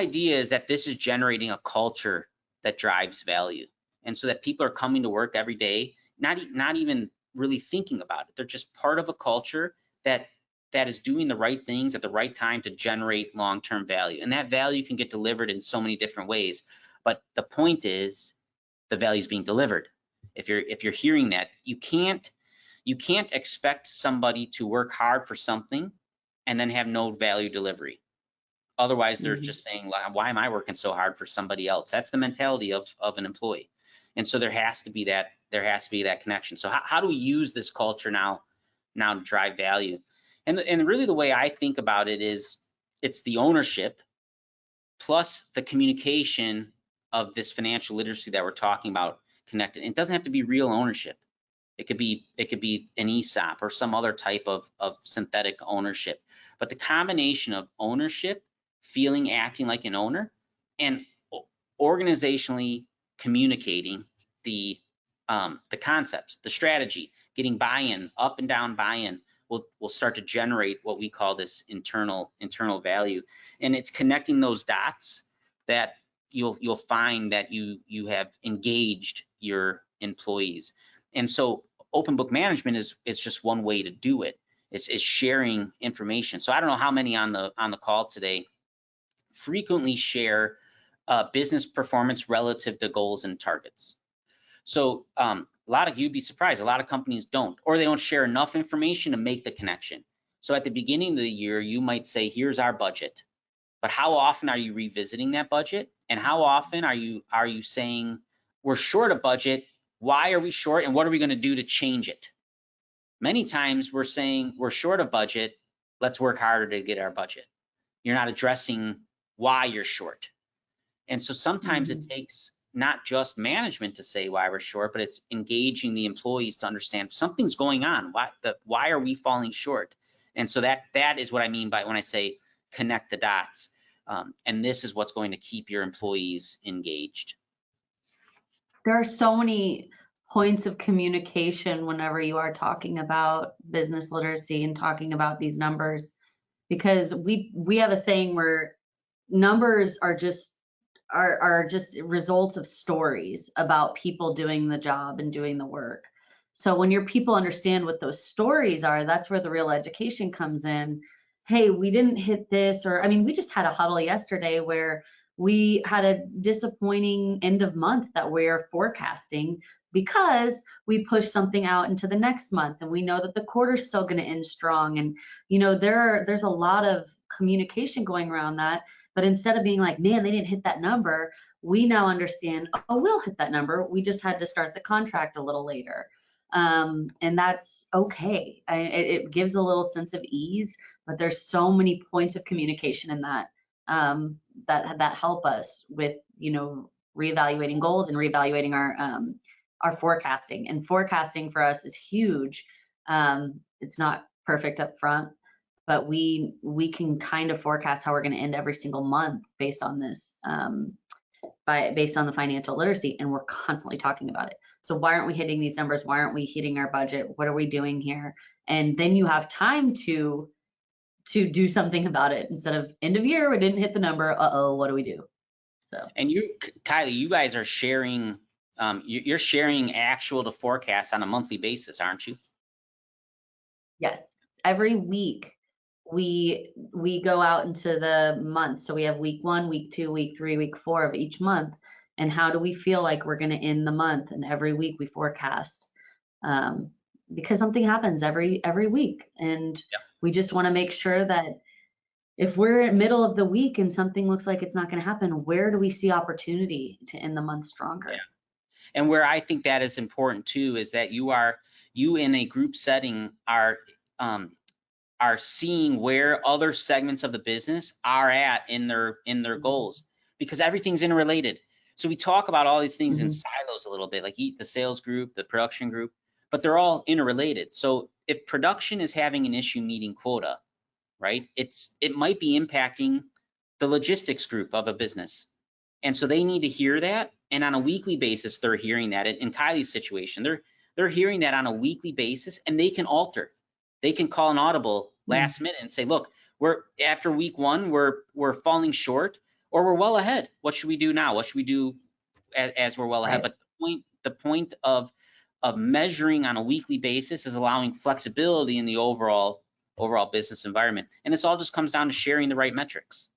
idea is that this is generating a culture that drives value, and so that people are coming to work every day, not even really thinking about it. They're just part of a culture that is doing the right things at the right time to generate long-term value, and that value can get delivered in so many different ways. But the point is, the value is being delivered. If you're hearing that, you can't expect somebody to work hard for something and then have no value delivery. Otherwise, they're just saying, why am I working so hard for somebody else? That's the mentality of an employee. And so there has to be that connection. So how do we use this culture now to drive value? And really the way I think about it is, it's the ownership plus the communication of this financial literacy that we're talking about connected. It doesn't have to be real ownership. It could be an ESOP or some other type of synthetic ownership. But the combination of ownership, feeling, acting like an owner, and organizationally communicating the concepts, the strategy, getting buy-in, up and down buy-in, will start to generate what we call this internal value. And it's connecting those dots that you'll find that you have engaged your employees. And so open book management is just one way to do it. It's sharing information. So I don't know how many on the call today frequently share business performance relative to goals and targets. So a lot of you'd be surprised, a lot of companies don't, or they don't share enough information to make the connection. So at the beginning of the year, you might say, here's our budget. But how often are you revisiting that budget? And how often are you saying, we're short a budget, why are we short, and what are we going to do to change it? Many times we're saying we're short a budget, let's work harder to get our budget. You're not addressing why you're short. And so sometimes it takes not just management to say why we're short, but it's engaging the employees to understand something's going on. Why are we falling short? And so that is what I mean by when I say connect the dots. And this is what's going to keep your employees engaged. There are so many points of communication whenever you are talking about business literacy and talking about these numbers, because we have a saying where numbers are just results of stories about people doing the job and doing the work. So when your people understand what those stories are, that's where the real education comes in. Hey, we didn't hit this, or I mean, we just had a huddle yesterday where we had a disappointing end of month that we're forecasting because we pushed something out into the next month, and we know that the quarter's still going to end strong. And you know, there's a lot of communication going around that. But instead of being like, man, they didn't hit that number, we now understand, oh, we'll hit that number. We just had to start the contract a little later. And that's okay. It gives a little sense of ease, but there's so many points of communication in that that help us with, you know, reevaluating goals and reevaluating our forecasting. And forecasting for us is huge. It's not perfect up front, but we can kind of forecast how we're going to end every single month based on this, based on the financial literacy, and we're constantly talking about it. So why aren't we hitting these numbers? Why aren't we hitting our budget? What are we doing here? And then you have time to do something about it instead of end of year, we didn't hit the number. Uh-oh, what do we do? So. And you, Kylie, you guys are sharing, you're sharing actual to forecast on a monthly basis, aren't you? Yes, every week we go out into the month. So we have week 1, week 2, week 3, week 4 of each month. And how do we feel like we're going to end the month? And every week we forecast, because something happens every week. And we just want to make sure that if we're in middle of the week and something looks like it's not going to happen, where do we see opportunity to end the month stronger? Yeah. And where I think that is important too is that you in a group setting are seeing where other segments of the business are at in their goals, because everything's interrelated. So we talk about all these things in silos a little bit, like the sales group, the production group, but they're all interrelated. So if production is having an issue meeting quota, right, it might be impacting the logistics group of a business. And so they need to hear that. And on a weekly basis, they're hearing that. In Kylie's situation, they're hearing that on a weekly basis, and they can alter. They can call an audible last minute and say, look, we're after week 1, we're falling short. or we're well ahead. What should we do now? What should we do as we're well ahead? Right. But the point of measuring on a weekly basis is allowing flexibility in the overall business environment. And this all just comes down to sharing the right metrics.